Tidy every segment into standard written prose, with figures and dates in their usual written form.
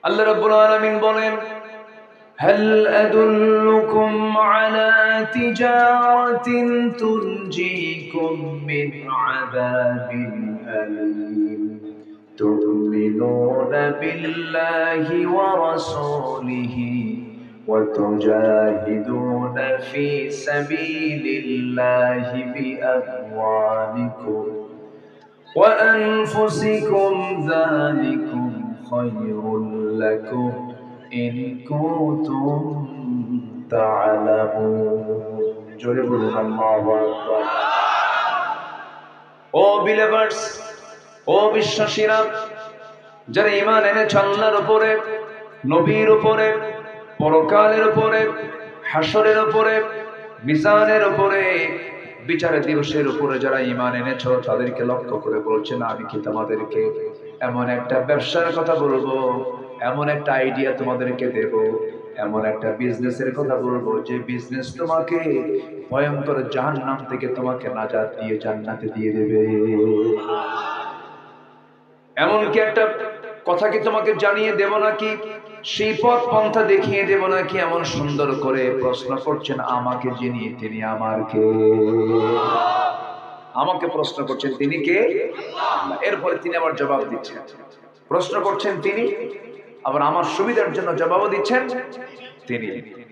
আল্লাহ রাব্বুল আলামিন বলেন, هل أدلكم على تجارة تنجيكم من عذاب أليم تؤمنون بالله ورسوله وتجاهدون في سبيل الله بأموالكم وأنفسكم ذلكم خير لكم إن كنتم تعلمون জোরে বলুন আল্লাহু আকবার। ও বিলিভার্স, ও বিশ্বাসীরা, যারা ঈমান এনেছে আল্লাহর উপরে, নবীর উপরে, পরকালের উপরে, হাসরের উপরে, মিজানের উপরে, বিচারের দিবসের উপরে যারা ঈমান এনেছ, তাদেরকে লক্ষ্য করে বলছেন, আমি কি তোমাদেরকে এমন একটা ব্যবসার কথা বলবো, এমন একটা আইডিয়া তোমাদেরকে দেব, এমন একটা বিজনেসের কথা বলবো যে বিজনেস তোমাকে ভয়ঙ্কর জাহান্নাম থেকে তোমাকে নাজাত দিয়ে জান্নাতে দিয়ে দেবে। এমনকি একটা কথা কি তোমাকে জানিয়ে দেব নাকি, সেই পথ পন্থা দেখিয়ে দেব নাকি, এমন সুন্দর করে প্রশ্ন করছেন আমাকে যিনি, তিনি আমার কে? আমাকে প্রশ্ন করছেন তিনি কে? আল্লাহ। এরপরে তিনি আবার জবাব দিচ্ছেন, প্রশ্ন করছেন তিনি, আবার আমার সুবিধার জন্য জবাবও দিচ্ছেন তিনি।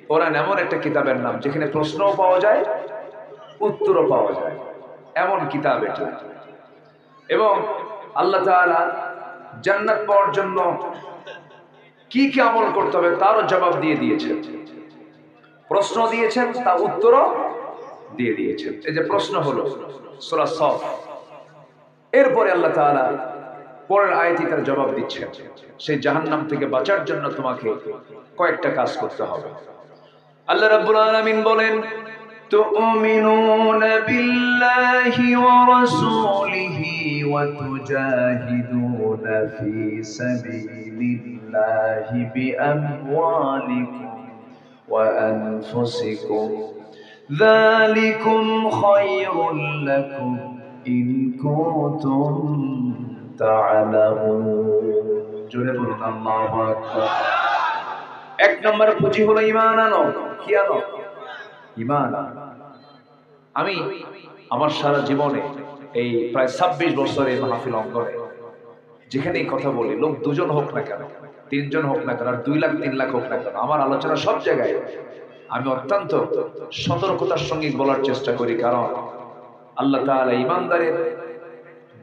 কোরআন এমন একটা কিতাবের নাম যেখানে প্রশ্নও পাওয়া যায়, উত্তরও পাওয়া যায়, এমন কিতাব এটা। এবং আল্লাহ তাআলা জান্নাত পাওয়ার জন্য কি কি আমল করতে হবে তারও জবাব দিয়ে দিয়েছেন, প্রশ্ন দিয়েছেন, তা উত্তরও দিয়ে দিয়েছেন। এই যে প্রশ্ন হলো সূরা সফ, এরপরে আল্লাহ তাআলা পরের আয়াতে তার জবাব দিচ্ছেন, সেই জাহান্নাম থেকে বাঁচার জন্য তোমাকে কয়েকটা কাজ করতে হবে। আল্লাহ রাব্বুল আলামিন বলেন, তুমিনুনা বিল্লাহি ওয়া রাসূলিহি ওয়া তুজাহিদুনা ফি সাবিলিল্লাহি বিআমওয়ালিকুম ওয়া আনফুসিকুম যালিকুম খায়রুল লাকুম ইন কুনতুম তা'লামুন। জোরে বলুন আল্লাহু আকবার। এক নম্বর পুঁজি হলো ঈমান আনো। কি আনো? ঈমান। আমি আমার সারা জীবনে এই প্রায় 26 বছরে মাহফিল অঙ্গনে যেখানেই কথা বলি, লোক দুজন হোক না কেন, তিনজন হোক না কেন, আর 2 লাখ 3 লাখ হোক না কেন, আমার আলোচনা সব জায়গায় আমি অত্যন্ত সতর্কতার সঙ্গে বলার চেষ্টা করি। কারণ আল্লাহ তাআলা ঈমানদারের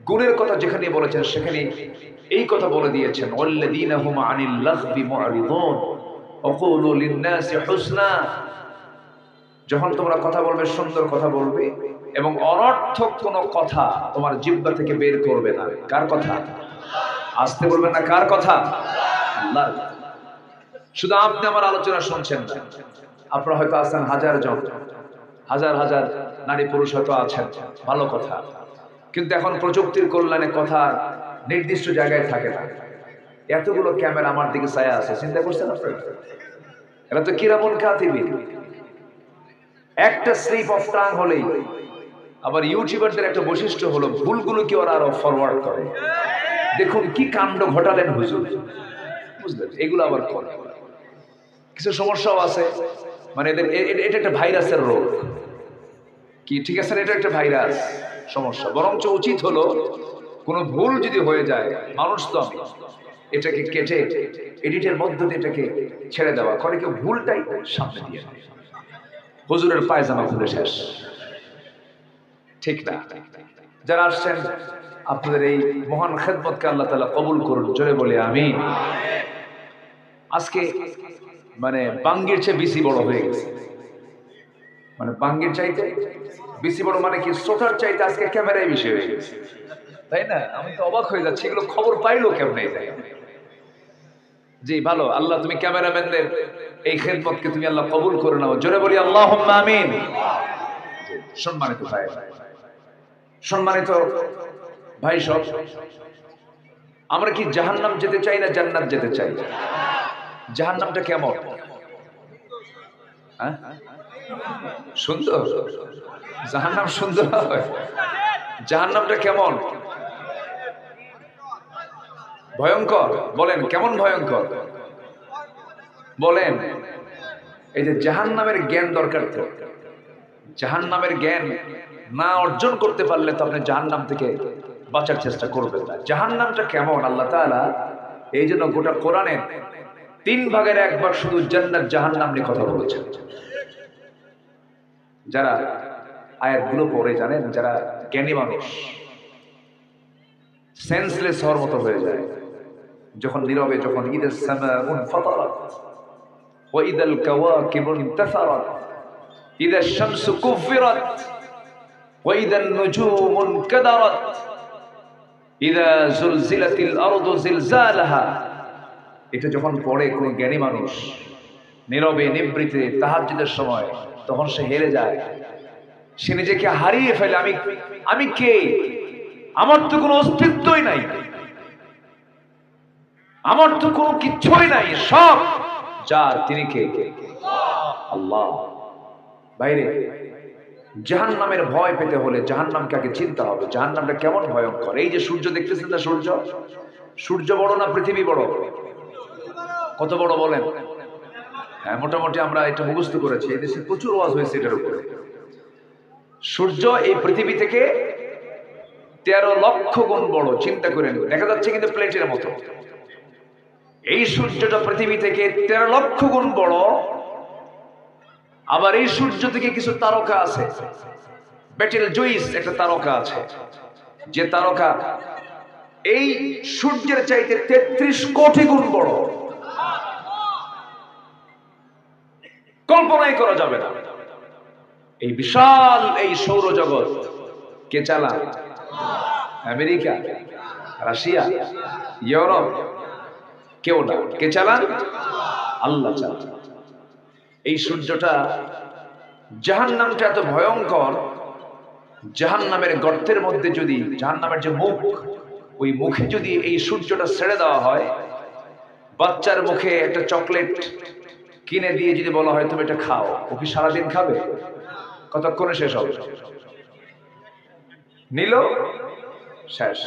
গুণের কথা যেখানে বলেছেন সেখানে এই কথা বলে দিয়েছেন, ওয়াল্লাযীনা হুম আনিল লাগবি মুআরিদুন ওয়াকুলু লিন-নাসি হুসনা। যখন তোমরা কথা বলবে সুন্দর কথা বলবে এবং অনর্থক কোনো কথা তোমার জিহ্বা থেকে বের করবে না। কার কথা? আসতে বলবেন না, কার কথা? আল্লাহর। শুধু আপনি আমার আলোচনা শুনছেন না, আপনারা হয়তো আছেন হাজার জন, হাজার হাজার নারী পুরুষ হয়তো আছেন, ভালো কথা। কিন্তু এখন প্রযুক্তির কল্যাণে কথা নির্দিষ্ট জায়গায় থাকে না। এতগুলো ক্যামেরা আমার দিকে ছায়া আছে, চিন্তা করছেন আপনারা? এরা তো কিরামুন কাতিবিন। একটা স্লিপ অফ টাং হলেই, আবার ইউটিউবারদের একটা বৈশিষ্ট্য হলো ভুলগুলোকে ওরা আরো ফরওয়ার্ড করে। দেখুন কি কাণ্ড ঘটালেন হুজুর, বুঝলেন? এগুলো আবার করে। কিছু সমস্যাও আছে, মানে এদের এটা একটা ভাইরাসের রোগ। কি ঠিক আছে? এটা একটা ভাইরাস সমস্যা। বরঞ্চ উচিত হলো কোনো ভুল যদি হয়ে যায়, মানুষ তো আমি, এটাকে কেটে এডিটের মধ্য দিয়ে এটাকে ছেড়ে দেওয়া, করে কেউ ভুলটাই সামনে দিয়ে দেয়। হুজুরের পায়জামা খুলে শেষ, ঠিক না? যারা আসছেন আপনাদের এই মহান খেদমতকে আল্লাহ তাআলা কবুল করুন, জোরে বলে আমিন। আজকে মানে বাঙ্গির চেয়ে বেশি বড় হয়ে গেছে, মানে বাঙ্গির চাইতে বেশি বড়, মানে কি সোটার চাইতে আজকে ক্যামেরায় বেশি হয়ে গেছে, তাই না? আমি তো অবাক হয়ে যাচ্ছি, এগুলো খবর পাইলো কেমনে? জি ভালো, আল্লাহ তুমি ক্যামেরাম্যানদের এই খেদমতকে তুমি আল্লাহ কবুল করে নাও, জোরে বলি আল্লাহুম্মা আমিন। সম্মানিত ভাই, সম্মানিত ভাই সব, আমরা কি জাহান্নাম যেতে চাই না জান্নাত যেতে চাই? জাহান্নামটা কেমন? সুন্দর? জাহান্নাম সুন্দর হয়? জাহান্নামটা কেমন? ভয়ঙ্কর? বলেন কেমন ভয়ঙ্কর? বলেন এই যে জাহান্নামের জ্ঞান দরকার, তো জাহান্নামের জ্ঞান না অর্জন করতে পারলে তো আপনি জাহান্নাম থেকে বাঁচার চেষ্টা করবেন না। জাহান্নামটা কেমন আল্লাহ তাআলা এই জন্য গোটা কোরআনের 3 ভাগের 1 ভাগ শুধু জান্নাত জাহান্নাম নিয়ে কথা বলেছেন। যারা আয়াতগুলো পড়ে জানেন, যারা জ্ঞানী মানুষ, সেন্সলেস হওয়ার মতো হয়ে যায় যখন নীরবে, যখন ইদাস সামাউন ফাতারাত ওয়া ইদাল কাওয়াকিবুন তাসারাত ইদাশ শামসু কুফিরাত ওয়া ইদান নুজুমুন কাদারাত ইদা জুলজিলাতিল আরদু জিলজালাহা। এটা যখন পড়ে কোন জ্ঞানী মানুষ নীরবে নিভৃতে তাহাজ্জুদের সময়, তখন সে হেরে যায়, সে নিজেকে হারিয়ে ফেলে। আমি কে? আমার তো কোনো অস্তিত্বই নাই, আমার তো কোনো কিচ্ছুই নাই, সব যার, তিনি কে? আল্লাহ। বাইরে জাহান্নামের ভয় পেতে হলে জাহান্নামকে আগে চিনতে হবে, জাহান্নামটা কেমন ভয়ঙ্কর। এই যে সূর্য দেখতেছেন না, সূর্য বড় না পৃথিবী বড়? কত বড় বলেন? হ্যাঁ, মোটামুটি আমরা এটা মুখস্থ করেছি, এই দেশে প্রচুর ওয়াজ হয়েছে এটার উপরে। সূর্য এই পৃথিবী থেকে 13 লক্ষ গুণ বড়, চিন্তা করে নিন। দেখা যাচ্ছে কিন্তু প্লেটের মতো। এই সূর্যটা পৃথিবী থেকে 13 লক্ষ গুণ বড়। আবার এই সূর্য থেকে কিছু তারকা আছে, বেটেল জুইস একটা তারকা আছে, যে তারকা এই সূর্যের চাইতে 33 কোটি গুণ বড়। কল্পনাই করা যাবে না। এই বিশাল এই সৌরজগৎ কে চালান? আমেরিকা, রাশিয়া, ইউরোপ, কেউ না। কে চালান? আল্লাহ চালান। এই সূর্যটা, জাহান্নামটা এত ভয়ঙ্কর, জাহান্নামের গর্তের মধ্যে যদি, জাহান্নামের যে মুখ, ওই মুখে যদি এই সূর্যটা ছেড়ে দেওয়া হয়, বাচ্চার মুখে একটা চকলেট কিনে দিয়ে যদি বলা হয় তুমি এটা খাও, ও কি সারাদিন খাবে? কতক্ষণে শেষ হবে? নিল, শেষ।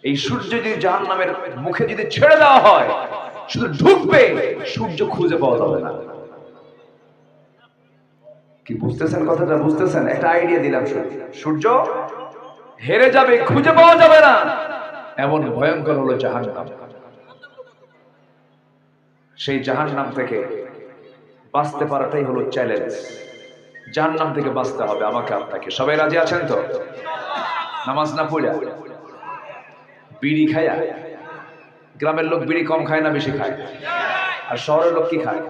এই সূর্য যদি জাহান্নামের মুখে যদি ছেড়ে দেওয়া হয়, শুধু ঢুকবে, সূর্য খুঁজে পাওয়া যাবে না। কি বুঝতেছেন কথাটা? বুঝতেছেন? একটা আইডিয়া দিলাম। সূর্য হেরে যাবে, খুঁজে পাওয়া যাবে না, এমন ভয়ঙ্কর হলো জাহান্নাম। সেই জাহান্নাম থেকে বাঁচতে পারাটাই হলো চ্যালেঞ্জ। জাহান্নাম থেকে বাঁচতে হবে আমাকে আপনাকে। সবাই রাজি আছেন তো? নামাজ না পড়া, বিড়ি খায়া, গ্রামের লোক বিড়ি কম খায় না বেশি খায়? আর শহরের লোক কি খায়?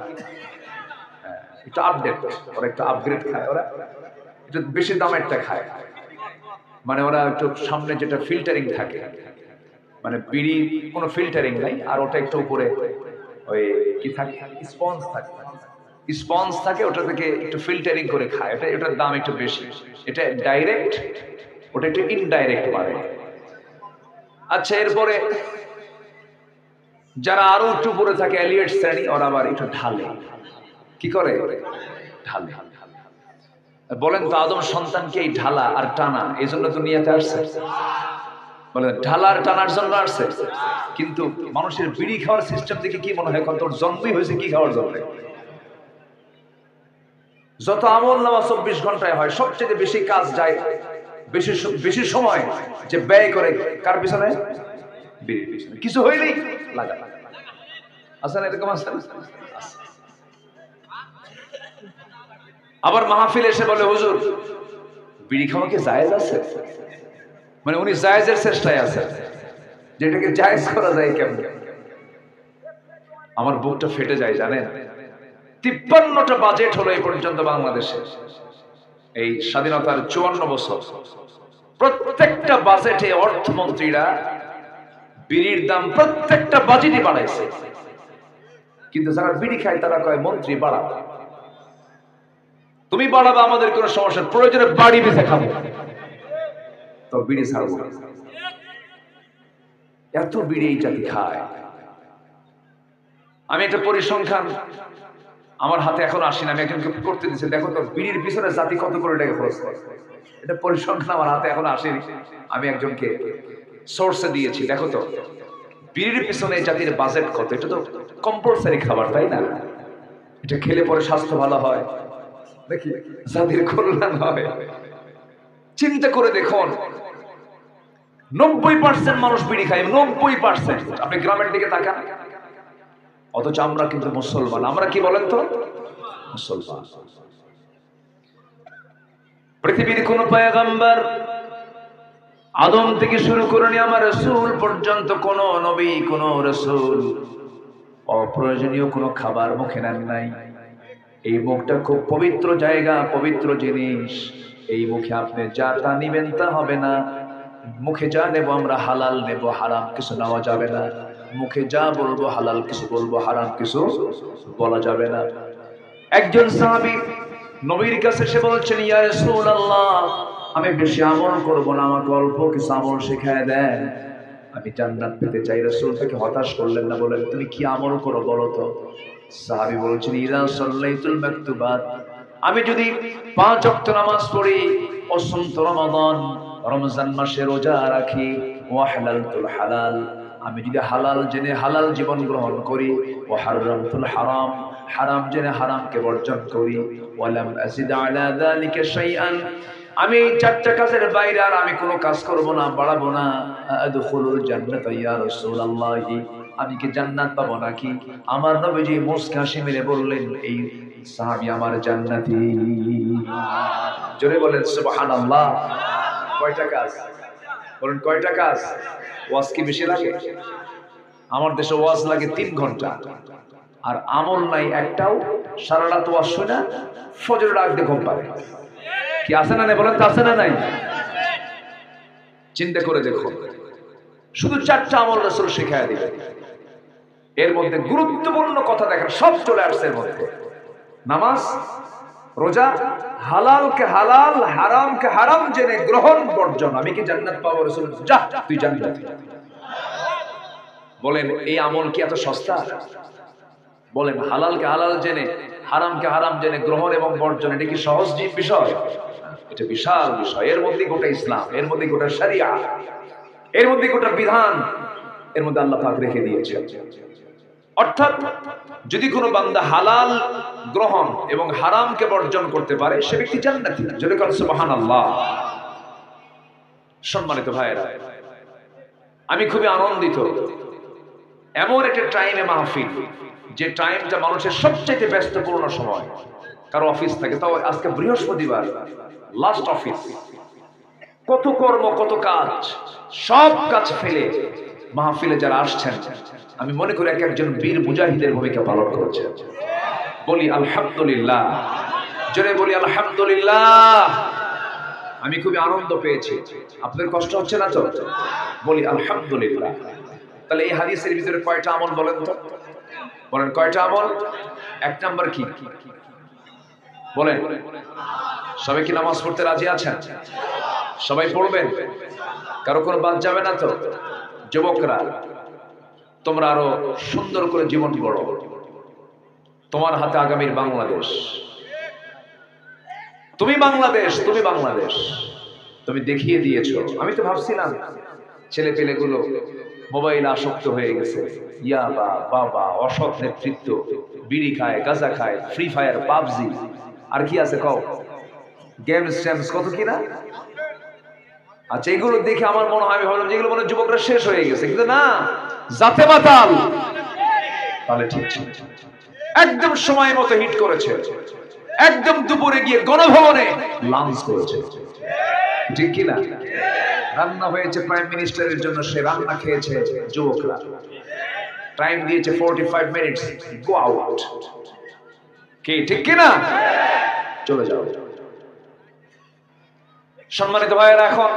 একটু আপডেট, ওরা একটু আপগ্রেড খায়, ওরা একটু বেশি দামেরটা খায়। মানে ওরা একটু সামনে যেটা ফিল্টারিং থাকে, মানে বিড়ি কোনো ফিল্টারিং নাই, আর ওটা একটু উপরে ওই কি থাকে, স্পঞ্জ থাকে, স্পঞ্জ থাকে, ওটা থেকে একটু ফিল্টারিং করে খায়। এটার দাম একটু বেশি। এটা ডাইরেক্ট, ওটা একটু ইনডাইরেক্ট মারে। আচ্ছা, এরপরে যারা আরো একটু উপরে থাকে, এলিয়েট শ্রেণী, ওরা আবার একটু ঢালে। কি করে? ঢালে। বলেন তো, আদম সন্তানকে এই ঢালা আর টানা এই জন্য দুনিয়াতে আসছে? বলেন, ঢালা আর টানার জন্য আসছে। কিন্তু মানুষের বিড়ি খাওয়ার সিস্টেম দেখে কি মনে হয়, কত জন্মই হয়েছে কি খাওয়ার জন্য? যত আমল নামা 24 ঘন্টায় হয়, সবচেয়ে বেশি কাজ যায়, বেশি সময় যে ব্যয় করে কার পিছনে? বিড়ির পিছনে। কিছু হইলেই লাগা। আচ্ছা, এরকম আছে। আবার মাহফিল এসে বলে, হুজুর বিড়ি খাওয়া কি জায়েজ আছে? মানে উনি জায়েজের চেষ্টায় আছে, যেটাকে জায়েজ করা যায় কেমন। আমার বুকটা ফেটে যায় জানেন। 53টা বাজেট হলো এই পর্যন্ত বাংলাদেশে, এই স্বাধীনতার 54 বছর। প্রত্যেকটা বাজেটে অর্থমন্ত্রীরা বিড়ির দাম প্রত্যেকটা বাজেটই বাড়াইছে। কিন্তু যারা বিড়ি খায় তারা কয় মন্ত্রী বাড়াবে। তুমি বাড়াবে, আমাদের কোনো সমস্যা, প্রয়োজনে বাড়ি বেঁচে খাবো, তো বিড়ি ছাড়বো না। এত বিড়ি এই জাতি খায়। আমি একটা পরিসংখ্যান আমার হাতে এখন আসি না, আমি একজনকে করতে দিচ্ছি, দেখো তো বিড়ির পিছনে জাতি কত করে টাকা খরচ করে। এটা পরিসংখ্যান আমার হাতে এখন আসেনি, আমি একজনকে সোর্সে দিয়েছি। দেখো তো বিড়ির পিছনে জাতির বাজেট কত। এটা তো কম্পালসারি খাবার, তাই না? এটা খেলে পরে স্বাস্থ্য ভালো হয়, দেখি জাতির কল্যাণ হয়। চিন্তা করে দেখুন, 90% মানুষ বিড়ি খায়, 90%। আপনি গ্রামের দিকে তাকান, অথচ আমরা কিন্তু মুসলমান। আমরা কি বলেন তো? মুসলমান। পৃথিবীর কোন পয়গম্বর আদম থেকে শুরু করে নিয়ে আমার রাসূল পর্যন্ত কোন নবী, কোন রাসূল অপ্রয়োজনীয় কোনো খাবার মুখে নেন নাই। এই মুখটা খুব পবিত্র জায়গা, পবিত্র জিনিস। এই মুখে আপনি যা তা নিবেন তা হবে না। মুখে যা নেব আমরা হালাল নেব, হারাম কিছু নেওয়া যাবে না। মুখে যা বলবো হালাল কিছু বলবো, হারাম কিছু বলা যাবে না। একজন সাহাবী নবীর কাছে এসে বলছেন, ইয়া রাসূলুল্লাহ, আমি বেশি আমল করব না, আমাকে অল্প কিছু আমল শিখায় দেন, আমি জান্নাত পেতে চাই। রাসূল তাকে হতাশ করলেন না, বলেন তুমি কি আমল করো বলো তো। সাহাবী বলছেন, ইযা সাল্লাইতুল মাকতুবাত, আমি যদি 5 ওয়াক্ত নামাজ পড়ি, অসুমতু রমাদান, রমজান মাসে রোজা রাখি, ওয়া হালালতুল হালাল, আমি যদি হালাল জেনে হালাল জীবন গ্রহণ করি, ওয়া হারামতুল হারাম, হারাম জেনে হারামকে বর্জন করি, ওয়ালাম আযিদ আলা যালিকা শাইআন, আমি এই 4টা কাজের বাইরে আর আমি কোনো কাজ করব না, বাড়াবো না, আদখুলুল জান্নাতা ইয়া রাসূলুল্লাহ, আমি কি জান্নাত পাবো নাকি? আমার নবীজি মুস্কি হাসি মেরে বললেন, এই সাহাবী আমার জান্নাতি। জোরে বলেন সুবহানাল্লাহ। কয়টা কাজ বলেন, কয়টা কাজ? ওয়াজ কি বেশি লাগে? আমার দেশে ওয়াজ লাগে 3 ঘন্টা, আর আমল নাই একটাও। সারা রাত ওয়াজ শোনা, ফজর ডাক দিয়ে ঘুম পাবে। কি আছে না নাই বলেন তো, আছে না নাই? চিন্তা করে দেখো, শুধু 4টা আমল রাসূল শিখায়া দিবেন। এর মধ্যে গুরুত্বপূর্ণ কথা দেখেন, সব চলে আসছে এর মধ্যে। নামাজ, রোজা, হালালকে হালাল, হারামকে হারাম জেনে গ্রহণ বর্জন, আমি কি জান্নাত পাবো? রাসূল যা তুই জান্নাতি। বলেন এই আমল কি এত সস্তা? বলেন হালালকে হালাল জেনে, হারামকে হারাম জেনে গ্রহণ এবং বর্জন, এটা কি সহজ বিষয়? এটা বিশাল বিষয়। এর মধ্যে গোটা ইসলাম, এর মধ্যে গোটা শরিয়া, এর মধ্যে গোটা বিধান, এর মধ্যে আল্লাহ পাক রেখে দিয়েছেন। অর্থাৎ যদি কোনো বান্দা হালাল গ্রহণ এবং হারামকে বর্জন করতে পারে, সে ব্যক্তি জান্নাতি। যদি বলেন সুবহানাল্লাহ। সম্মানিত ভাইয়েরা, আমি খুবই আনন্দিত, এমন একটা টাইমে মাহফিল, যে টাইমটা মানুষের সবচেয়ে ব্যস্তপূর্ণ সময়। কারো অফিস থাকে, তাও আজকে বৃহস্পতিবার, লাস্ট অফিস, কত কর্ম, কত কাজ, সব কাজ ফেলে মাহফিলে যারা আসছেন, আমি মনে করি এক একজন বীর মুজাহিদের ভূমিকা পালন করেছেন। বলি আলহামদুলিল্লাহ, জোরে বলি আলহামদুলিল্লাহ। আমি খুবই আনন্দ পেয়েছি। আপনাদের কষ্ট হচ্ছে না তো? বলি আলহামদুলিল্লাহ। তাহলে এই হাদিসের ভিতরে কয়টা আমল বলেন তো? বলেন কয়টা আমল? 1 নাম্বার কি বলেন? সবাই কি নামাজ পড়তে রাজি আছেন? সবাই পড়বেন? কারো কোনো বাদ যাবে না তো? যুবকরা, তোমরা আরো সুন্দর করে জীবন গড়ো। তোমার হাতে আগামীর বাংলাদেশ। তুমি বাংলাদেশ, তুমি বাংলাদেশ, তুমি দেখিয়ে দিয়েছো। আমি তো ভাবছিলাম ছেলে পেলেগুলো মোবাইলে আসক্ত হয়ে গেছে, ইয়াবা, বাবা, অসৎ নেতৃত্ব, বিড়ি খায়, গাঁজা খায়, ফ্রি ফায়ার, পাবজি, আর কি আছে কও, গেমস টেমস, কত কি না। আচ্ছা, এগুলো দেখে আমার মনে হয়, আমি ভাবলাম যেগুলো মনে যুবকরা শেষ হয়ে গেছে, কিন্তু না, জাতে বাতাল। তাহলে ঠিক ছিল, একদম সময় মতো হিট করেছে, একদম দুপুরে গিয়ে গণভবনে লাঞ্চ করেছে, ঠিক কি না? রান্না হয়েছে প্রাইম মিনিস্টারের জন্য, সে রান্না খেয়েছে যুবকরা। টাইম দিয়েছে 45 মিনিটস, গো আউট। কি ঠিক কি না? চলে যাও। সম্মানিত ভাইয়েরা, এখন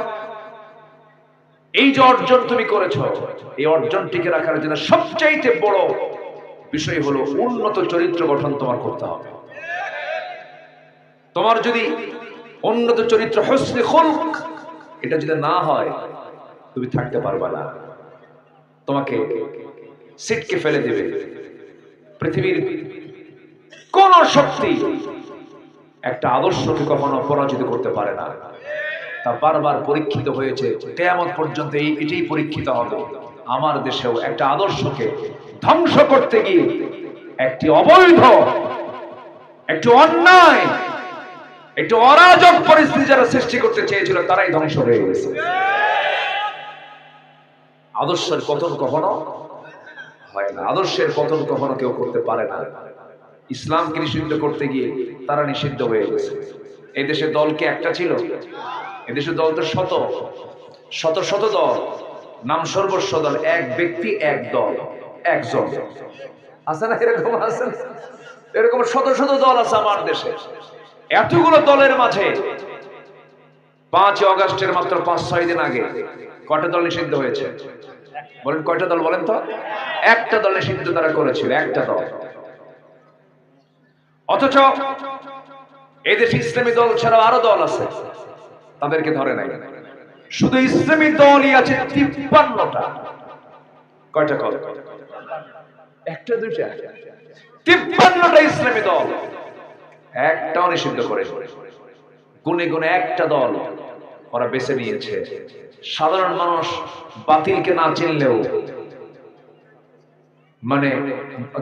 এই যে অর্জন তুমি করেছো, এই অর্জন টিকে রাখার জন্য সবচাইতে বড় বিষয় হলো উন্নত চরিত্র গঠন তোমার করতে হবে। তোমার যদি উন্নত চরিত্র, হুসনে খুলক, এটা যদি না হয়, তুমি থাকতে পারবে না। তোমাকে সিটকে ফেলে দেবে। পৃথিবীর কোন শক্তি একটা আদর্শকে কখনো পরাজিত করতে পারে না। তা বারবার পরীক্ষিত হয়েছে, কিয়ামত পর্যন্ত এটাই পরীক্ষিত হবে। আমার দেশেও একটা আদর্শকে ধ্বংস করতে গিয়ে একটি অবৈধ, একটি অন্যায়, একটি অরাজক পরিস্থিতি যারা সৃষ্টি করতে চেয়েছিল তারাই ধ্বংস হয়ে গেছে। আদর্শের পতন কখনো হয় না, আদর্শের পতন কখনো কেউ করতে পারে না। ইসলামকে নিষিদ্ধ করতে গিয়ে তারা নিষিদ্ধ হয়ে গেছে। এই দেশে দল কি একটা ছিল? এদেশের দল তো শত শত শত দল, নাম সর্বস্ব দল, এক ব্যক্তি এক দল, একজন আছে না? এরকম আছে, এরকম শত শত দল আছে আমার দেশে। এতগুলো দলের মাঝে 5 অগাস্টের মাত্র 5-6 দিন আগে কয়টা দল নিষিদ্ধ হয়েছে? বলেন কয়টা দল বলেন তো? একটা দল নিষিদ্ধ তারা করেছিল, একটা দল। অথচ এদেশে ইসলামী দল ছাড়াও আরো দল আছে, তাদেরকে ধরে নাই। শুধু ইসলামী দলই আছে 53টা। কয়টা দল? একটা দুইটা? 53টা ইসলামী দল, একটাও নিষিদ্ধ করে। গুনে গুনে একটা দল ওরা বেছে নিয়েছে। সাধারণ মানুষ বাতিলকে না চিনলেও, মানে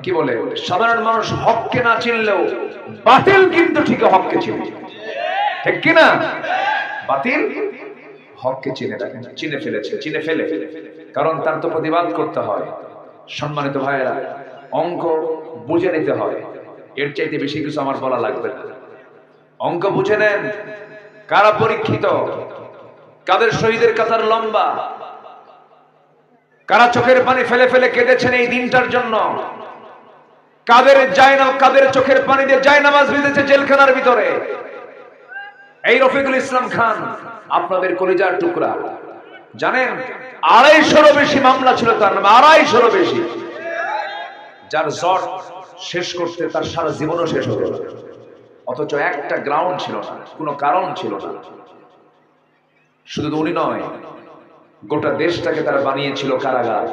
কি বলে, সাধারণ মানুষ হককে না চিনলেও বাতিল কিন্তু ঠিক হককে চিনে, ঠিক কিনা? বাতিল হককে চিনে ফেলেছে, চিনে ফেলে, কারণ তার তো প্রতিবাদ করতে হয়। সম্মানিত ভাইয়েরা, অঙ্ক বুঝে নিতে হয়, এর চাইতে বেশি কিছু আমার বলা লাগবে না। অঙ্ক বুঝে নেন, কারা পরীক্ষিত, কাদের শহীদের কাতার লম্বা, কারা চোখের পানি ফেলে ফেলে কেঁদেছেন এই দিনটার জন্য, কাদের চোখের পানি দিয়ে জায়নামাজ ভিজেছে জেলখানার ভিতরে। এই রফিকুল ইসলাম খান আপনাদের কলিজার টুকরা, জানেন 250-রও বেশি মামলা ছিল তার নামে, 250-রও বেশি, যার জট শেষ করতে তার সারা জীবনও শেষ হতো না। অথচ একটা গ্রাউন্ড ছিল না, কোনো কারণ ছিল না। শুধু উনি নয়, গোটা দেশটাকে তারা বানিয়েছিল কারাগার,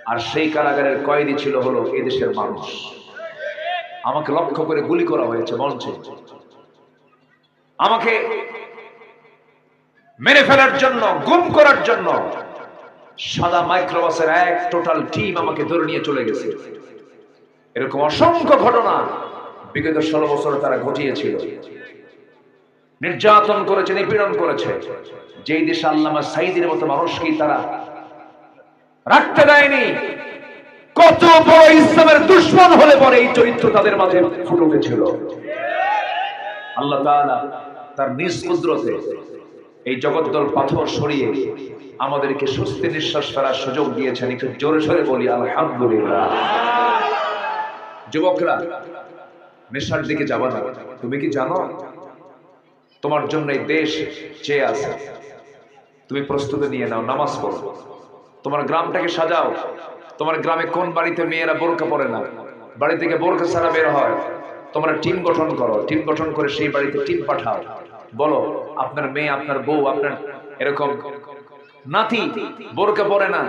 আর সেই কারাগারের কয়েদি ছিল হলো এদেশের মানুষ। আমাকে লক্ষ্য করে গুলি করা হয়েছে মঞ্চে, আমাকে মেরে ফেলার জন্য, গুম করার জন্য সাদা মাইক্রোবাসের এক টোটাল টিম আমাকে ধরে নিয়ে চলে গেছে। এরকম অসংখ্য ঘটনা বিগত 16 বছরে তারা ঘটিয়েছিল। নির্যাতন করেছে, নিপীড়ন করেছে। যেই দেশে আল্লামা সাঈদীর মতো মানুষকে তারা রাখতে দেয়নি, কত বড় ইসলামের দুশমন হলে পরে এই চরিত্র তাদের মাঝে ফুটে উঠেছিল। আল্লাহ তাআলা তার নিজ কুদরতে এই জগদ্দল পাথর সরিয়ে আমাদেরকে স্বস্তি নিঃশ্বাস ফেরার সুযোগ দিয়েছেন। একটু জোরে সোরে বলি আলহামদুলিল্লাহ। যুবকরা, নেশার দিকে যাবা না। তুমি কি জানো তোমার জন্য এই দেশ চেয়ে আছে? তুমি প্রস্তুতি নিয়ে নাও, নামাজ পড়ো, তোমার গ্রামটাকে সাজাও। তোমার গ্রামে কোন বাড়িতে মেয়েরা বোরকা পরে না, বাড়ি থেকে বোরকা ছাড়া বের হয়, তোমরা টিম গঠন করো, টিম গঠন করে সেই বাড়িতে টিম পাঠাও। বলো আপনার মেয়ে, আপনার বউ, আপনার এরকম নাতি বোরকা পরে না,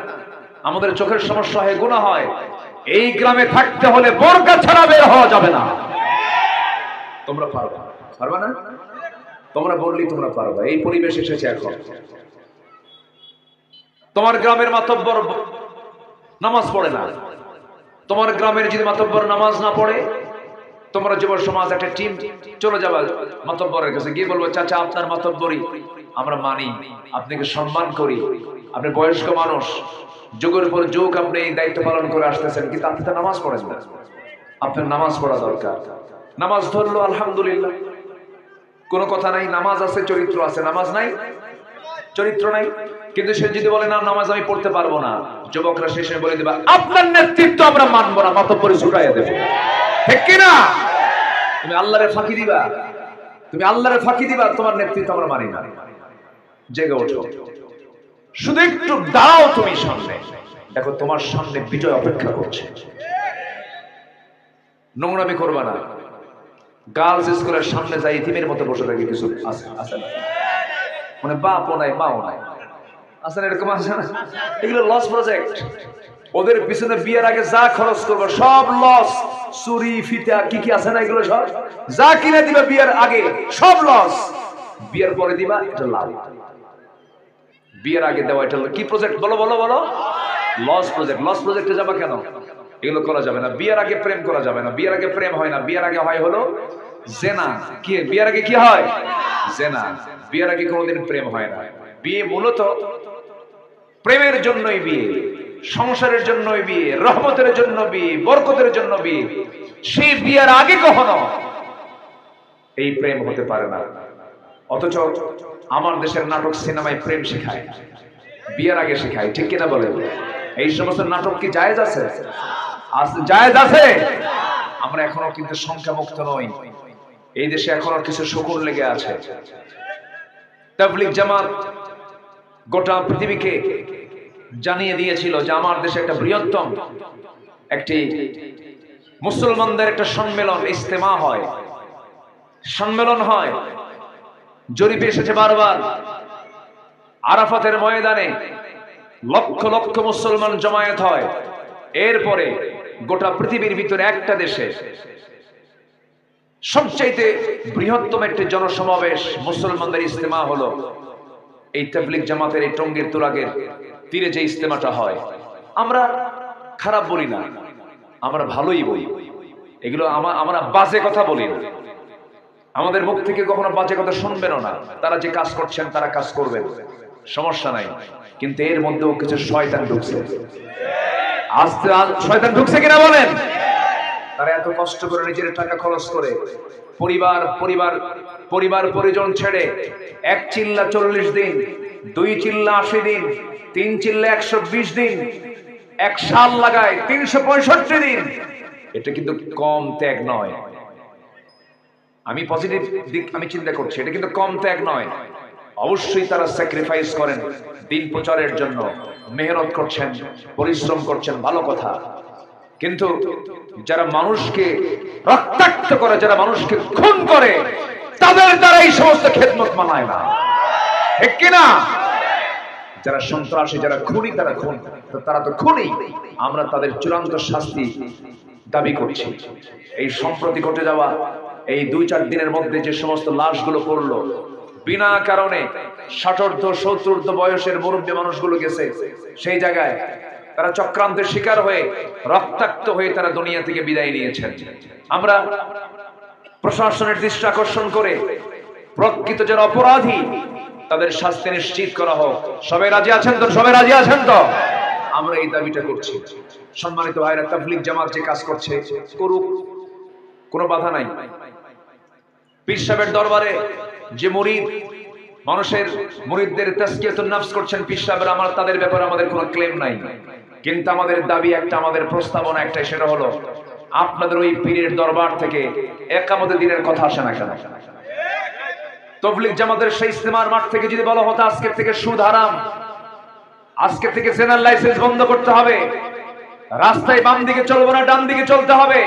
আমাদের চোখের সমস্যা হয়, গুনাহ হয়, এই গ্রামে থাকতে হলে বোরকা ছাড়া বের হওয়া যাবে না। তোমরা পারবা? পারবা না? তোমরা বললেই তোমরা পারবা। এই পরিবেশ এসেছে এখন। তোমার গ্রামের মাতব্বর নামাজ পড়ে না, তোমার গ্রামের যদি মাতব্বর নামাজ না পড়ে, তোমরা যুব সমাজ একটা টিম চলে যাবে মাতব্বরের কাছে, গিয়ে বলবো চাচা আপনার মাতব্বরি আমরা মানি, আপনাকে সম্মান করি, আপনি বয়স্ক মানুষ, যুগের পর যুগ আপনি এই দায়িত্ব পালন করে আসতেছেন, কিন্তু আপনি তো নামাজ পড়েন না, আপনার নামাজ পড়া দরকার। নামাজ ধরলো আলহামদুলিল্লাহ, কোনো কথা নাই, নামাজ আছে, চরিত্র আছে। নামাজ নাই, চরিত্র নাই। কিন্তু সে যদি বলে না নামাজ আমি পড়তে পারবো না, যুবকরা শেষে বলে দিবা আপনার নেতৃত্ব আমরা মানবো না, মাতব্বরি ছুটাইয়া দেবো, ঠিক কিনা? তুমি আল্লাহরে ফাঁকি দিবা, তুমি আল্লাহরে ফাঁকি দিবা, তোমার নেতৃত্ব আমরা মানি না। জেগে ওঠো, শুধু একটু দাঁড়াও তুমি সামনে, দেখো তোমার সামনে বিজয় অপেক্ষা করছে। নোংরামি করবা না। গার্লস স্কুলের সামনে যাই ইতিমের মতো বসে থাকি কিছু আছে না, মানে বাপও নাই মাও নাই, আছে না? এরকম আছে না? এগুলো লস প্রজেক্ট। ওদের পিছনে বিয়ের আগে যা খরচ করবো সব লস। চুরি ফিতা কি কি আছে না, এগুলো সব যা কিনে দিবা বিয়ের আগে সব লস, বিয়ের পরে দিবা এটা লাভ। বিয়ের আগে দেওয়া এটা কি প্রজেক্ট? বলো বলো বলো। Loss project. লস প্রজেক্টে যাবা কেন? এগুলো করা যাবে না। বিয়ের আগে প্রেম করা যাবে না, বিয়ের আগে প্রেম হয় না, বিয়ের আগে হয় হলো জেনা। কি বিয়ের আগে কি হয়? জেনা। বিয়ের আগে কোনোদিন প্রেম হয় না। বিয়ে মূলত প্রেমের জন্যই বিয়ে, সংসারের জন্যই বিয়ে, রহমতের জন্য বিয়ে, বরকতের জন্য বিয়ে। সেই বিয়ের আগে কখনো এই প্রেম হতে পারে না। অথচ আমার দেশের নাটক সিনেমায় প্রেম শেখায়, বিয়ের আগে শেখায়, ঠিক কিনা বলেন? এই সমস্ত নাটক কি জায়েজ আছে? জায়েজ আছে? আমরা এখনো কিন্তু সংখ্যা মুক্ত নই। এই দেশে এখনো কিছু শকুন লেগে আছে। তাবলীগ জামাত গোটা পৃথিবীকে জানিয়ে দিয়েছিল যে আমার দেশে একটা বৃহত্তম একটি মুসলমানদের একটা সম্মেলন, ইজতেমা হয়, সম্মেলন হয়। জরিপে এসেছে বারবার, আরাফাতের ময়দানে লক্ষ লক্ষ মুসলমান জমায়েত হয়। এরপরে গোটা পৃথিবীর ভিতরে একটা দেশে সবচাইতে বৃহত্তম একটি জনসমাবেশ, মুসলমানদের ইজতেমা হলো এই তাবলীগ জামাতের এই টঙ্গীর তুরাগের তীরে যে ইজতেমাটা হয়। আমরা খারাপ বলি না, আমরা ভালোই বলি। এগুলো আমরা বাজে কথা বলি না, আমাদের মুখ থেকে কখনো বাজে কথা শুনবেনও না। তারা যে কাজ করছেন তারা কাজ করবেন, সমস্যা নাই। কিন্তু এর মধ্যেও কিছু শয়তান ঢুকছে। আস্তে শয়তান ঢুকছে কিনা বলেন? তারা এত কষ্ট করে নিজের টাকা খরচ করে পরিবার পরিজন ছেড়ে 1 চিল্লা 40 দিন, 2 চিল্লা 80 দিন, 3 চিল্লা 120 দিন, 1 সাল লাগায় 365 দিন। এটা কিন্তু কম ত্যাগ নয়। আমি পজিটিভ দিক আমি চিন্তা করছি, এটা কিন্তু কম ত্যাগ নয়। অবশ্যই তারা স্যাক্রিফাইস করেন দিন প্রচারের জন্য, মেহনত করছেন, পরিশ্রম করছেন, ভালো কথা। কিন্তু যারা মানুষকে রক্তাক্ত করে, যারা মানুষকে খুন করে, তাদের দ্বারা এই সমস্ত খেদমত মানায় না, ঠিক কিনা? যারা সন্ত্রাসী, যারা খুনি, তারা তো খুনি। আমরা তাদের চূড়ান্ত শাস্তি দাবি করছি। এই সম্প্রতি ঘটে যাওয়া এই 2-4 দিনের মধ্যে যে সমস্ত লাশগুলো পড়লো, বিনা কারণে 60-70 বয়সের মুরব্বী মানুষগুলো গেছে সেই জায়গায়, তারা চক্রান্তের শিকার হয়ে রক্তাক্ত হয়ে তারা দুনিয়া থেকে বিদায় নিয়েছেন। আমরা প্রশাসনের দৃষ্টি আকর্ষণ করে প্রকৃত যারা অপরাধী তাদের শাস্তি নিশ্চিত করা হোক। সবাই রাজি আছেন তো? সবাই রাজি আছেন তো? আমরা এই দাবিটা করছি। সম্মানিত ভাইরা, তাবলীগ জামাত যে কাজ করছে করুক, কোনো বাধা নাই। পীর সাহেবের দরবারে যে মুরিদ, মানুষের মুরিদদের তাজকিয়াতুন নফস করছেন পীর সাহেবরা, আমার তাদের ব্যাপারে আমাদের কোনো ক্লেম নাই। কিন্তু আমাদের দাবি একটা, আমাদের প্রস্তাবনা একটাই, সেটা হলো আপনাদের ওই পীরের দরবার থেকে একামতের দিনের কথা আসে না কেন? তাবলীগ জামাতের সেই ইজতেমার মাঠ থেকে যদি বলা হতো আজকের থেকে সুদ হারাম, আজকের থেকে জেনারেল লাইসেন্স বন্ধ করতে হবে, রাস্তায় বাম দিকে চলবো না ডান দিকে চলতে হবে,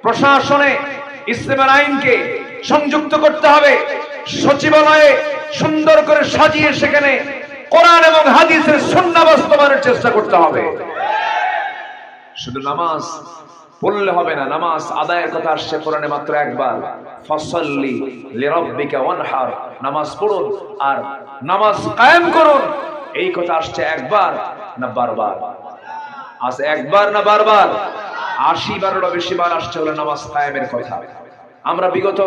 প্রশাসনে ইসলামের আইনকে সংযুক্ত করতে হবে, সচিবালয়ে সুন্দর করে সাজিয়ে সেখানে কোরআন এবং হাদিসের সুন্নাহ বাস্তবায়নের চেষ্টা করতে হবে। শুধু নামাজ পড়লে হবে না, নামাজ আদায়ের কথা আসছে কোরআনে মাত্র একবার, ফাসাল্লি লিরাব্বিকা ওয়ানহার, নামাজ পড়ুন আর নামাজ কায়েম করুন, এই কথা আসছে একবার না বারবার? আছে একবার না বারবার? 80 বারেরও বেশি বার আসছে হলো নামাজ কায়েমের কথা। আমরা বিগত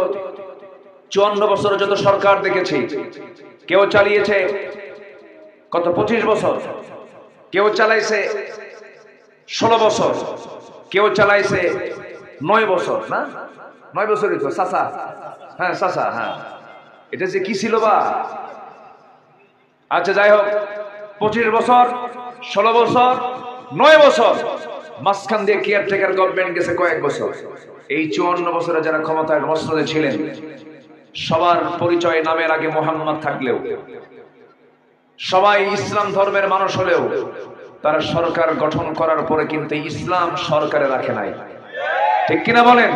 54 বছর যত সরকার দেখেছি, কেউ চালিয়েছে কত 25 বছর, কেউ চালাইছে 16 বছর, কেউ চালাইছে 9 বছর, না 9 বছরই তো চাচা, হ্যাঁ চাচা, হ্যাঁ এটা যে কি ছিল বা, আচ্ছা যাই হোক, 25 বছর, 16 বছর, 9 বছর, মাঝখান দিয়ে কেয়ারটেকার গভর্নমেন্ট গেছে কয়েক বছর। এই 54 বছরে যারা ক্ষমতায় মসনদে ছিলেন, সবার পরিচয় নামের আগে মোহাম্মদ থাকলেও, সবাই ইসলাম ধর্মের মানুষ হলেও, তারা সরকার গঠন করার পরে কিন্তু ইসলাম সরকারে রাখে নাই, ঠিক কিনা বলেন?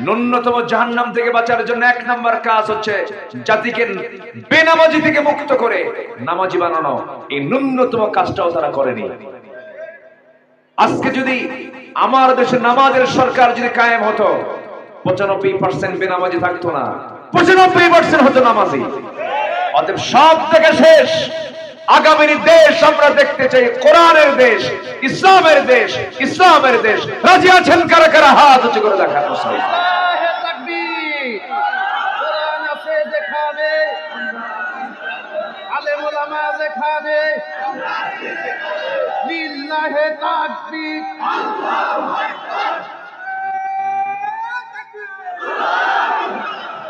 ন্যূনতম জাহান্নাম থেকে বাঁচার জন্য 1 নাম্বার কাজ হচ্ছে জাতিকে বেনামাজি থেকে মুক্ত করে নামাজি বানানো। এই ন্যূনতম কাজটাও তারা করেনি। আজকে যদি আমার দেশে নামাজের সরকার যদি কায়েম হতো, 95% বেনামাজি থাকতো না, 95% হতো নামাজি। অতএব সব থেকে শেষ আগামীর দেশ আমরা দেখতে চাই কোরআনের দেশ, ইসলামের দেশ, ইসলামের দেশ। রাজি আছেন কারা কারা? হাত উঁচু করে দেখান। কোরআন আছে যেখানে, আলেম ওলামা যেখানে, লিল্লাহে তাকবীর।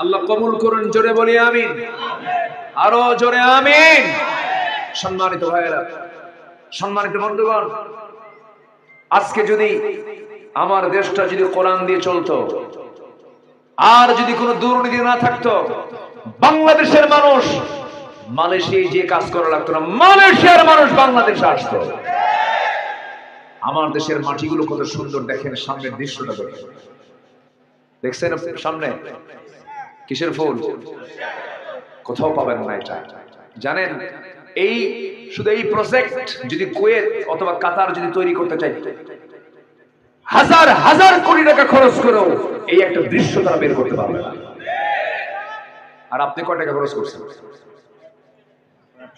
আল্লাহ কবুল করুন, জোরে বলি আমিন, আরো জোরে আমিন। সম্মানিত ভাইয়েরা, সম্মানিত বন্ধুগণ, আজকে যদি আমার দেশটা যদি কোরআন দিয়ে চলতো, আর যদি কোনো দুর্নীতি না থাকতো, বাংলাদেশের মানুষ মালয়েশিয়ায় যে কাজ করা লাগতো না, মালয়েশিয়ার মানুষ বাংলাদেশে আসতো। আমার দেশের মাটিগুলো কত সুন্দর, দেখেন সামনের দৃশ্যটা দেখেন, দেখছেন সামনে কিসের ফুল? কোথাও পাবেন না এটা, জানেন? এই শুধু এই প্রজেক্ট যদি কুয়েত অথবা কাতার যদি তৈরি করতে চাই, হাজার হাজার কোটি টাকা খরচ করেও এই একটা দৃশ্য তারা বের করতে পারবে না। আর আপনি কয় টাকা খরচ করছেন?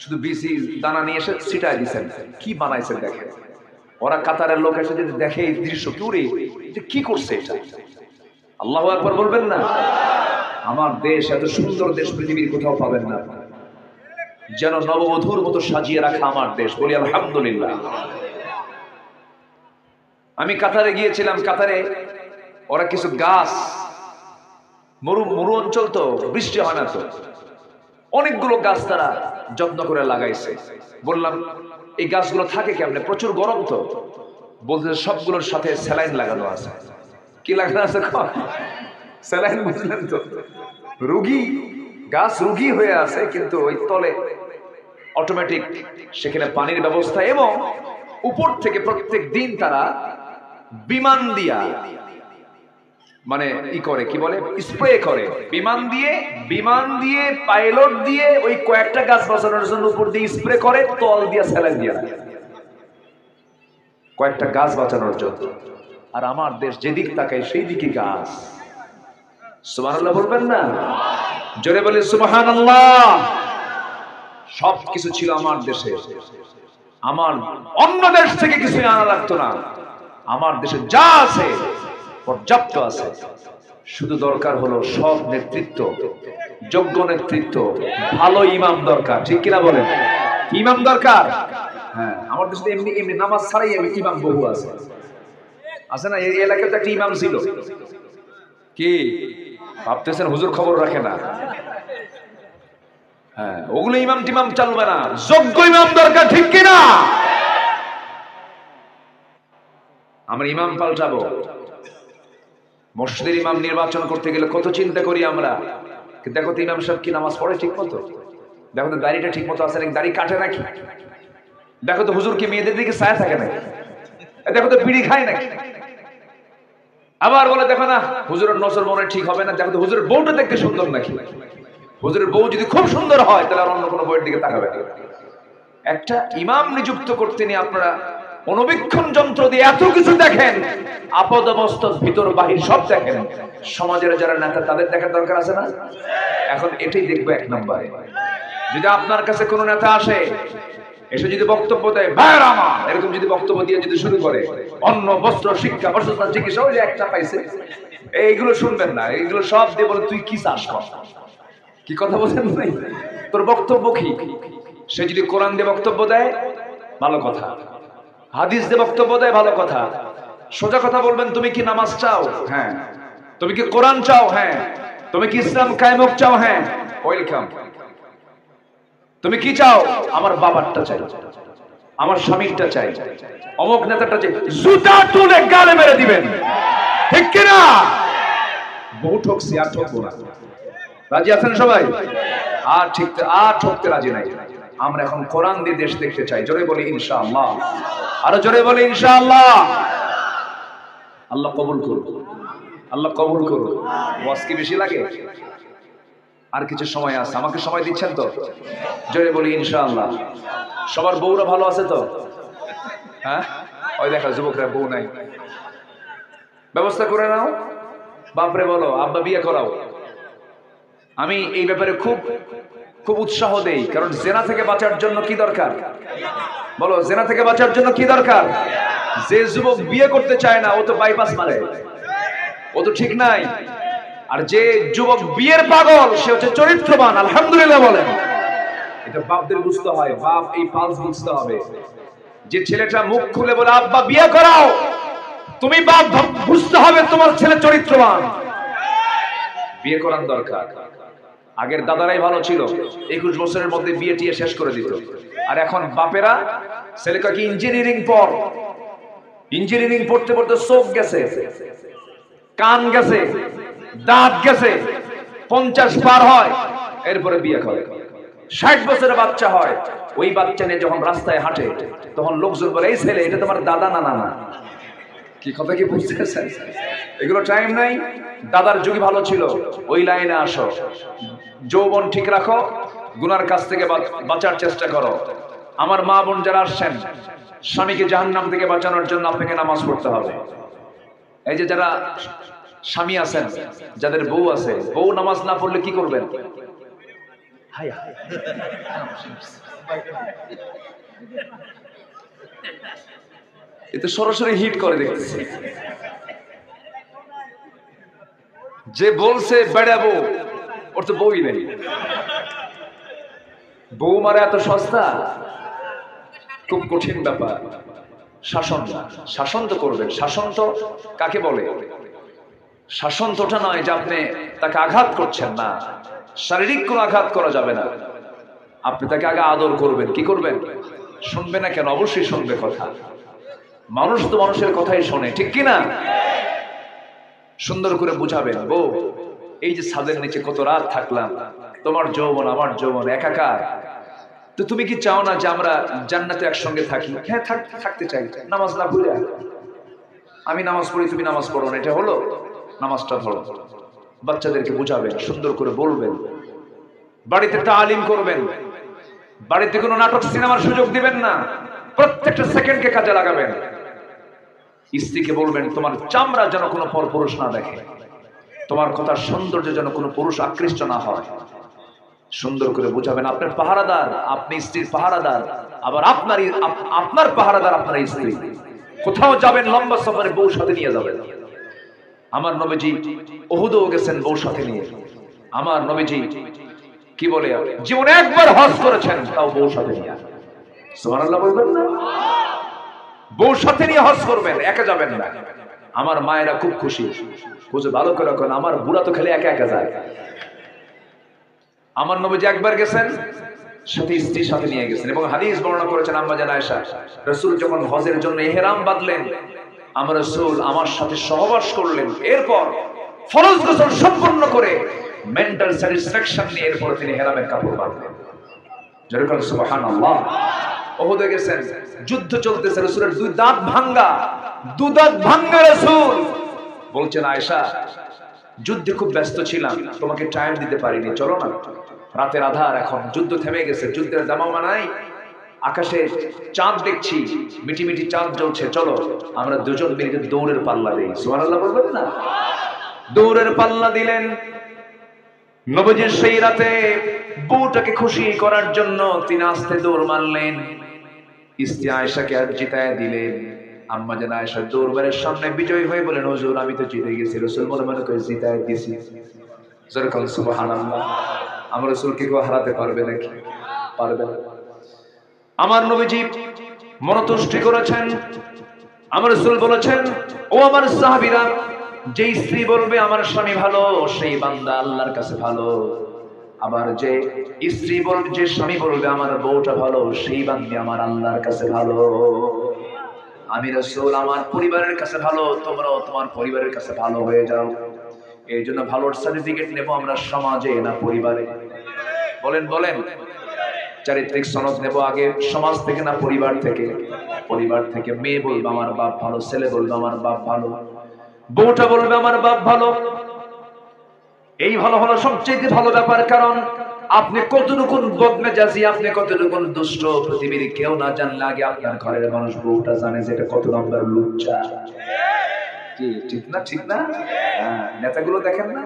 শুধু বিসি দানা নিয়ে এসে ছিটায় দিচ্ছেন, কি বানাইছেন দেখেন। ওরা কাতারের লোক এসে যদি দেখে এই দৃশ্য, কি করছে এটা? আল্লাহু আকবার বলবেন না? আমার দেশ, এত সুন্দর দেশ পৃথিবীর কোথাও পাবেন না, যেন নববধূর মতো সাজিয়ে রাখা আমার দেশ। বলি আলহামদুলিল্লাহ। আমি কাতারে গিয়েছিলাম, কাতারে ওরা কিছু গাছ, মরু অঞ্চল তো, বৃষ্টি হয় না, তো অনেকগুলো গাছ তারা যত্ন করে লাগাইছে। বললাম এই গাছগুলো থাকে কেমনে? প্রচুর গরম তো। বলতে সবগুলোর সাথে স্যালাইন লাগানো আছে। কি লাগানো আছে? স্যালাইন, বুঝলেন তো? রোগী গাছ রোগী হয়ে আছে, কিন্তু ওই তলে অটোমেটিক সেখানে পানির ব্যবস্থা, এবং উপর থেকে প্রত্যেক দিন তারা বিমান দিয়া, মানে ই করে, কি বলে, স্প্রে করে। বিমান দিয়ে পাইলট দিয়ে ওই কয়েকটা গাছ বাঁচানোর জন্য উপর দিয়ে স্প্রে করে, তল দিয়া স্যালাইন দিয়া কয়েকটা গাছ বাঁচানোর জন্য। আর আমার দেশ যেদিক তাকায় সেই দিকে গাছ। সুবহানাল্লাহ বলবেন না? জোরে বলে সুবহানাল্লাহ। সবকিছু ছিল আমার দেশে, আমার অন্য দেশ থেকে কিছু আনা লাগতো না। আমার দেশে যা আছে পর্যাপ্ত আছে, শুধু দরকার হলো সৎ নেতৃত্ব, যোগ্য নেতৃত্ব, ভালো ইমাম দরকার। ঠিক কিনা বলেন? ইমাম দরকার। হ্যাঁ, আমার দেশে এমনি এমনি নামাজ ছাড়াই আমি ইমাম বহু আছে না? এই এলাকাতে একটা ইমাম ছিল, কি ভাবতেছেন হুজুর খবর রাখে না? হ্যাঁ, ওগুলো ইমাম টিমাম চলবে না, যোগ্য ইমাম দরকার। ঠিক কিনা? আমরা ইমাম পাল্টাবো। মসজিদের ইমাম নির্বাচন করতে গেলে কত চিন্তা করি আমরা। দেখো তো ইমাম সাহেব কি নামাজ পড়ে ঠিক মতো? দেখো তো দাড়িটা ঠিক মতো আছে নাকি, দাড়ি কাটে নাকি? দেখো তো হুজুর কি মেয়েদের দিকে ছায়া থাকে নাকি? দেখো তো বিড়ি খায় নাকি? আবার বলে দেখো না হুজুরের নজর মনে ঠিক হবে না, দেখো তো হুজুরের বউটা দেখতে সুন্দর নাকি? হুজুরের বউ যদি খুব সুন্দর হয় তাহলে আর অন্য কোনো বউয়ের দিকে তাকাবে না। একটা ইমাম নিযুক্ত করতে নিয়ে আপনারা অনুবীক্ষণ যন্ত্র দিয়ে এত কিছু দেখেন, আপদ অবস্থা ভিতর বাহির সব দেখেন। সমাজের যারা নেতা তাদের দেখার দরকার আছে না? এখন এটাই দেখবো এক নম্বরে। যদি আপনার কাছে কোনো নেতা আসে, এসে যদি বক্তব্য দেয়, ভাইয়ের আমার এরকম যদি বক্তব্য দিয়ে যদি শুরু করে, অন্ন বস্ত্র শিক্ষা বাসস্থান চিকিৎসা, ওই যে একটা পাইছে, এইগুলো শুনবেন না। এইগুলো সব দিয়ে বলে তুই কি চাষ কর। কি কথা বলছেন? তোর বক্তব্য কি? সে যদি কোরআন দিয়ে বক্তব্য দেয়, ভালো কথা। হাদিস দিয়ে বক্তব্য দেয়, ভালো কথা। সোজা কথা বলবেন, তুমি কি নামাজ চাও? হ্যাঁ। তুমি কি কোরআন চাও? হ্যাঁ। তুমি কি ইসলাম কায়েম চাও? হ্যাঁ, ওয়েলকাম। তুমি কি চাও? আমার বাবারটা চাই, আমার স্বামীরটা চাই, অমুক নেতাটা চাই। জুতা তুলে গালে মেরে দিবেন। ঠিক কিনা? বহু ঠকছি, আর ঠকবো না। রাজি আছেন সবাই? আর ঠিক আর ঠকতে রাজি নাই। আমরা এখন কোরআন দিয়ে দেশ দেখতে চাই। জোরে বলি ইনশাআল্লাহ। আরো জোরে বলি ইনশাআল্লাহ। আল্লাহ কবুল করুন, আল্লাহ কবুল করুন। ওয়াজ কি বেশি লাগে? আর কিছু সময় আছে, আমাকে সময় দিচ্ছেন তো? জোরে বলি ইনশাআল্লাহ। সবার বউরা ভালো আছে তো? হ্যাঁ, ওই দেখা যুবকরা বউ নাই, ব্যবস্থা করে নাও। বাপরে বলো আব্বা বিয়ে করাও। আমি এই ব্যাপারে খুব খুব উৎসাহ দেই, কারণ জেনা থেকে বাঁচার জন্য কি দরকার বলো? জেনা থেকে বাঁচার জন্য কি দরকার? যে যুবক বিয়ে করতে চায় না ও তো বাইপাস মারে, ও তো ঠিক নাই। আর যে যুবক বিয়ের পাগল সে হচ্ছে চরিত্রবান। আলহামদুলিল্লাহ বলেন। এটা বাপদের বুঝতে হয়, বাপ এই পালস বুঝতে হবে। যে ছেলেটা মুখ খুলে বলে আব্বা বিয়ে করাও, তুমি বাপ বুঝতে হবে তোমার ছেলে চরিত্রবান, বিয়ে করার দরকার। আগের দাদারাই ভালো ছিল, 21 বছরের মধ্যে বিয়ে টিয়ে শেষ করে দিত। আর এখন বাপেরা ছেলেকে কি ইঞ্জিনিয়ারিং পড়, ইঞ্জিনিয়ারিং পড়তে পড়তে চোখ গেছে, কান গেছে, দাঁত গেছে, 50 পার হয় এরপরে বিয়ে করে। 60 বছরের বাচ্চা হয়, ওই বাচ্চা নিয়ে যখন রাস্তায় হাঁটে তখন লোকজন বলে এই ছেলে এটা তোমার দাদা না নানা। কি কথা কি বুঝতেছেন? এগুলো টাইম নাই। দাদার যুগে ভালো ছিল, ওই লাইনে আসো, যৌবন ঠিক রাখো, গুনার কাছ থেকে বাঁচার চেষ্টা করো। আমার মা বোন যারা আসছেন, স্বামীকে জাহান্নাম থেকে বাঁচানোর জন্য আপনাকে নামাজ পড়তে হবে। এই যে যারা স্বামী আছেন, যাদের বউ আছে, বউ নামাজ না পড়লে কি করবেন? এতে সরাসরি হিট করে দেখতেছি। যে বলছে বেড়াবো, ওর তো বউই নেই। বউ মারা এত সস্তা? খুব কঠিন ব্যাপার। শাসন, শাসন তো করবেন। শাসন তো কাকে বলে? শাসন তো ওটা নয় যে আপনি তাকে আঘাত করছেন, না, শারীরিক কোনো আঘাত করা যাবে না। আপনি তাকে আগে আদর করবেন। কি করবেন? শুনবে না কেন? অবশ্যই শুনবে কথা। মানুষ তো মানুষের কথাই শোনে, ঠিক কিনা? সুন্দর করে বুঝাবেন, বউ এই যে ছাদের নিচে কত রাত থাকলাম, তোমার যৌবন আমার যৌবন একাকার, তো তুমি কি চাও না যে আমরা জান্নাতে একসঙ্গে থাকি? হ্যাঁ থাকতে চাই। নামাজ না পড়ে আমি নামাজ পড়ি, তুমি নামাজ পড়ো না, এটা হলো? নামাজটা ধরো। বাচ্চাদেরকে বুঝাবেন, সুন্দর করে বলবেন, বাড়িতে তালিম করবেন, বাড়িতে কোনো নাটক সিনেমার সুযোগ দিবেন না, প্রত্যেকটা সেকেন্ডকে কাজে লাগাবেন। স্ত্রীকে বলবেন তোমার চামড়া যেন কোনো পরপুরুষ না দেখে, তোমার কথার সৌন্দর্য যেন কোনো পুরুষ আকৃষ্ট না হয়। সুন্দর করে বুঝাবেন। আপনার পাহারাদার, আপনি স্ত্রীর পাহারাদার, আবার আপনার পাহারাদার আপনার স্ত্রী। কোথাও যাবেন লম্বা সফরে, বউ সাথে নিয়ে যাবেন। আমার নবীজি উহুদেও গেছেন বউ সাথে নিয়ে। আমার নবীজি কি বলে জীবনে একবার হজ করেছেন, তাও বউ সাথে নিয়ে। সুবহানাল্লাহ বলবেন না? বউ সাথে নিয়ে হজ করবেন, একা যাবেন না। আমার মায়েরা খুব খুশি, বুঝে ভালো করে রাখেন। আমার বুড়া তো খেলে একা একা যায়। আমার নবীজি একবার গেছেন, সাথে স্ত্রীর সাথে নিয়ে গেছেন, এবং হাদিস বর্ণনা করেছেন আম্মা জান আয়েশা, রাসূল যখন হজের জন্য ইহরাম বাঁধলেন, আমার রাসূল আমার সাথে সহবাস করলেন। এরপর ফরজ গোসল সম্পন্ন করে মেন্টাল স্যাটিসফ্যাকশন নিয়ে এরপর তিনি ইহরামের কাপড় বাঁধলেন। যেরকম সুবহানাল্লাহ। উহুদে গেছেন, যুদ্ধ চলতেছে, রাসূলের দুই দাঁত ভাঙ্গা। রাসূল বলছেন আয়েশা, যুদ্ধে খুব ব্যস্ত ছিলাম, তোমাকে টাইম দিতে পারিনি, চলো না, রাতের আধার, এখন যুদ্ধ থেমে গেছে, যুদ্ধের দামামা নাই, আকাশে চাঁদ দেখছি, মিটি মিটি চাঁদ জ্বলছে, চলো আমরা দুজন মিলে দৌড়ের পাল্লা দেই। সুবহানাল্লাহ বলবেন না? দৌড়ের পাল্লা দিলেন। নবীজির সেই রাতে বউটাকে খুশি করার জন্য তিনি আস্তে দৌড় মারলেন, স্ত্রী আয়েশাকে আর জিতায় দিলেন। আম্মা জান আয়েশা দরবারের সামনে বিজয়ী হয়ে বলেন, হুজুর আমি তো জিতে গেছি, রাসূল মনে মনে করে জিতায় দিয়েছি। যেরকম সুবহানাল্লাহ। আমার রাসূলকে কেউ হারাতে পারবে নাকি? পারবে না। আমার নবীজি মনতুষ্টি করেছেন। আমার রাসূল বলেছেন, ও আমার সাহাবীরা, যে স্ত্রী বলবে আমার স্বামী ভালো, সেই বান্দা আল্লাহর কাছে ভালো। আবার যে স্ত্রী বলবে, যে স্বামী বলবে আমার বউটা ভালো, সেই বান্দা আমার আল্লাহর কাছে ভালো। আমি রাসূল আমার পরিবারের কাছে ভালো, তোমরাও তোমার পরিবারের কাছে ভালো হয়ে যাও। এই জন্য ভালোর সার্টিফিকেট নেব আমরা সমাজে, না পরিবারে? বলেন বলেন। চারিত্রিক সনদ নেব আগে সমাজ থেকে না পরিবার থেকে? পরিবার থেকে। মেয়ে বলবে আমার বাপ ভালো, ছেলে বলবে আমার বাপ ভালো, বউটা বলবে আমার বাপ ভালো। এই ভালো হলো সবচেয়ে ভালো ব্যাপার, কারণ আপনি কতটুকু বদমেজাজি, আপনি কতটুকু দুষ্ট, পৃথিবীর কেউ না জানলে আগে আপনার ঘরের মানুষ, বউটা জানে যে এটা কত নম্বর লুচ্চা। কি ঠিক না? ঠিক না? নেতাগুলো দেখেন না,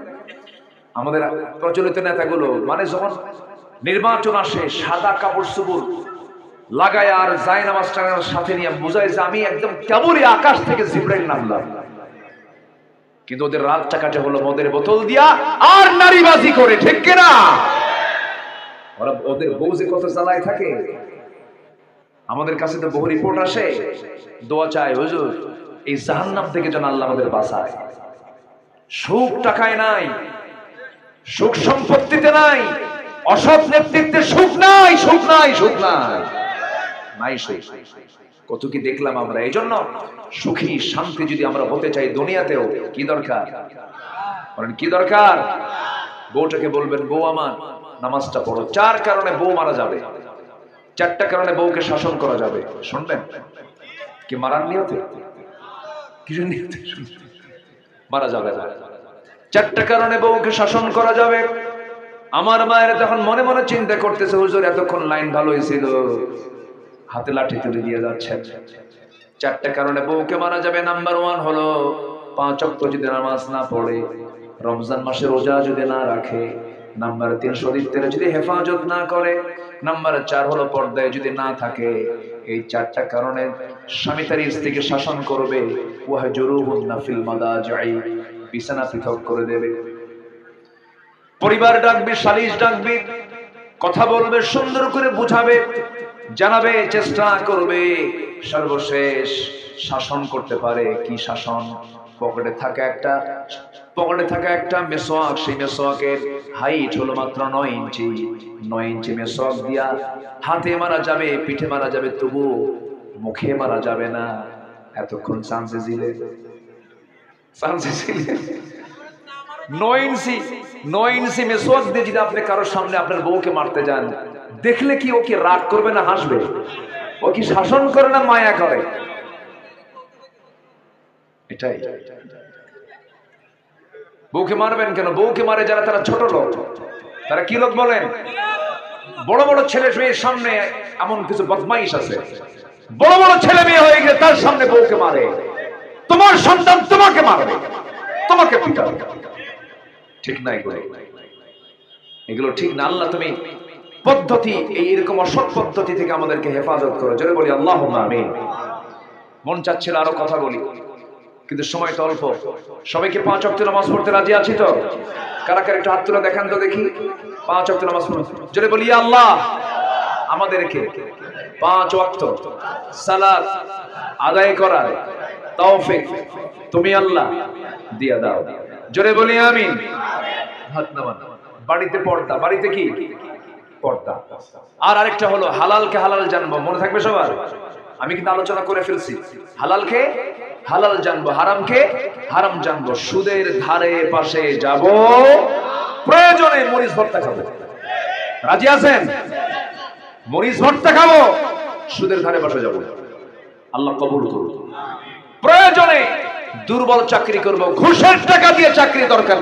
আমাদের প্রচলিত নেতাগুলো, মানে যখন নির্বাচন আসে, সাদা কাপড় চোপড় লাগায় আর জায়নামাজটার সাথে নিয়ে বোঝায় যে আমি একদম কেবলই আকাশ থেকে জিবরাইল নামলাম। কিন্তু ওদের রাতটা কাটে হলো মদের বোতল দিয়া আর নারীবাজি করে, ঠিক কিনা? ওরা ওদের বউ যে কত জ্বালায় থাকে। আমাদের কাছে তো বহু রিপোর্ট আসে, দোয়া চায় হুজুর এই জাহান্নাম থেকে যেন আল্লাহ আমাদের বাঁচায়। সুখ টাকায় নাই, সুখ সম্পত্তিতে নাই, অসৎ নেতৃত্বে সুখ নাই, সুখ নাই, সুখ নাই, নাই সুখ। কত কি দেখলাম আমরা। এই জন্য সুখী শান্তি যদি আমরা হতে চাই দুনিয়াতেও, কি দরকার? বলেন কি দরকার? বউটাকে বলবেন বউ আমার নামাজটা পড়ো। 4 কারণে বউ মারা যাবে, 4টা কারণে বউকে শাসন করা যাবে। শুনবেন কি? মারার নিয়তে, কিছু নিয়তে মারা যাবে না। 4টা কারণে বউকে শাসন করা যাবে। আমার মায়ের তখন মনে মনে চিন্তা করতেছে, হুজুর এতক্ষণ লাইন ভালোই ছিল, হাতে লাঠি তুলে দিয়ে যাচ্ছে। 4টা কারণে বউকে মারা যাবে। নাম্বার 1 হলো 5 ওয়াক্ত যদি নামাজ না পড়ে, রমজান মাসে রোজা যদি না রাখে। নাম্বার 3 শরীয়তের যদি হেফাজত না করে। নাম্বার 4 হলো পর্দায় যদি না থাকে। এই 4টা কারণে স্বামী তার স্ত্রীকে শাসন করবে। ওয়াহজুরুহুন্না ফিল মাদাজি'i, বিছানা পৃথক করে দেবে। পরিবার ডাকবে, সালিশ ডাকবে, কথা বলবে, সুন্দর করে বুঝাবে, জানাবে, চেষ্টা করবে। সর্বশেষ শাসন করতে পারে। কি শাসন? পকেটে থাকা একটা মেসওয়াক, সেই মেসওয়াকের হাইট হলো মাত্র 9 ইঞ্চি। 9 ইঞ্চি মেসওয়াক দিয়া হাতে মারা যাবে, পিঠে মারা যাবে, তবু মুখে মারা যাবে না। এতক্ষণ চান্সে ছিলে 9 ইঞ্চি মেসওয়াক দিয়ে যদি আপনি কারোর সামনে আপনার বউকে মারতে যান, দেখলে কি ও কি রাগ করবে না হাসবে? ও কি শাসন করে না মায়া করে? এটাই। বউকে মারবেন কেন? বউকে মারে যারা, তারা ছোট লোক। তারা কি লোক বলেন? বড় বড় ছেলে মেয়ের সামনে এমন কিছু বদমাইশ আছে, বড় বড় ছেলে মেয়ে হয়ে গেলে তার সামনে বউকে মারে। তোমার সন্তান তোমাকে মারবে, তোমাকে পিটাবে, ঠিক না? এগুলো ঠিক না। আল্লাহ তুমি পদ্ধতি, এইরকম অসৎ পদ্ধতি থেকে আমাদেরকে হেফাজত করো। জোরে বলি আল্লাহুম্মা আমিন। মন চাচ্ছিল আরো কথা বলি, কিন্তু সময় তো অল্প। সবাইকে 5 ওয়াক্ত নামাজ পড়তে রাজি আছি তো? কারা কারা একটু হাত তুলে দেখান তো দেখি। 5 ওয়াক্ত নামাজ পড়তে জোরে বলি আল্লাহ আমাদেরকে 5 ওয়াক্ত সালাত আদায় করার তৌফিক তুমি আল্লাহ দিয়া দাও। জোরে বলি আমিন। হাত নামান। বাড়িতে পর্দা, বাড়িতে কি পর্দা। আর আরেকটা হলো হালালকে হালাল জানবো। মনে থাকবে সবার? আমি কিন্তু আলোচনা করে ফেলছি। হালালকে হালাল জানবো, হারামকে হারাম জানবো। সুদের ধারে পাশে যাব, প্রয়োজনে মরিচ ভর্তা খাবো। রাজি আছেন? মরিচ ভর্তা খাবো, সুদের ধারে পাশে যাব। আল্লাহ কবুল করুন। প্রয়োজনে দুর্বল চাকরি করব, ঘুষের টাকা দিয়ে চাকরি দরকার না।